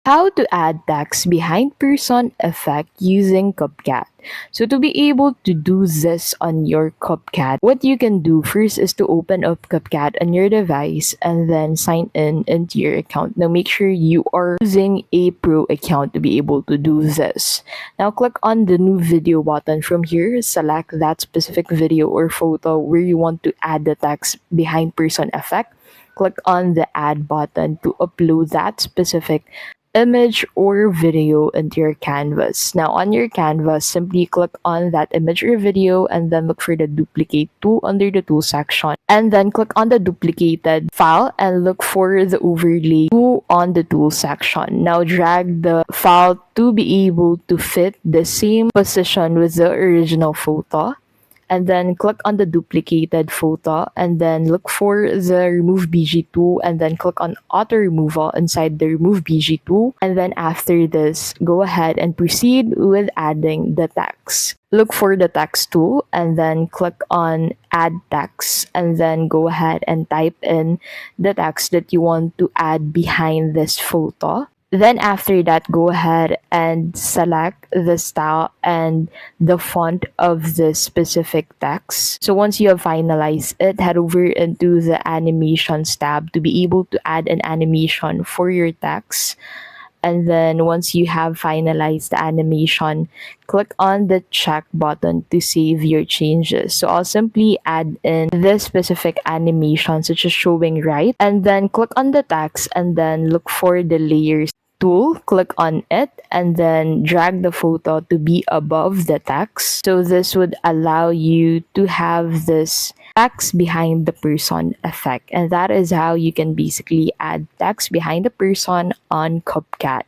How to add text behind person effect using Capcut. So to be able to do this on your Capcut, what you can do first is to open up Capcut on your device and then sign in into your account. Now make sure you are using a pro account to be able to do this. Now click on the new video button from here, select that specific video or photo where you want to add the text behind person effect. Click on the add button to upload that specific image or video into your canvas. Now on your canvas, simply click on that image or video and then look for the duplicate tool under the tool section. And then click on the duplicated file and look for the overlay tool on the tool section. Now drag the file to be able to fit the same position with the original photo, and then click on the duplicated photo and then look for the remove BG tool and then click on auto removal inside the remove BG tool, and then after this go ahead and proceed with adding the text. Look for the text tool and then click on add text and then go ahead and type in the text that you want to add behind this photo. Then after that, go ahead and select the style and the font of the specific text. So once you have finalized it, head over into the animations tab to be able to add an animation for your text. And then once you have finalized the animation, click on the check button to save your changes. So I'll simply add in this specific animation such as showing right, and then click on the text and then look for the layers tool, click on it, and then drag the photo to be above the text. So this would allow you to have this text behind the person effect. And that is how you can basically add text behind the person on Capcut.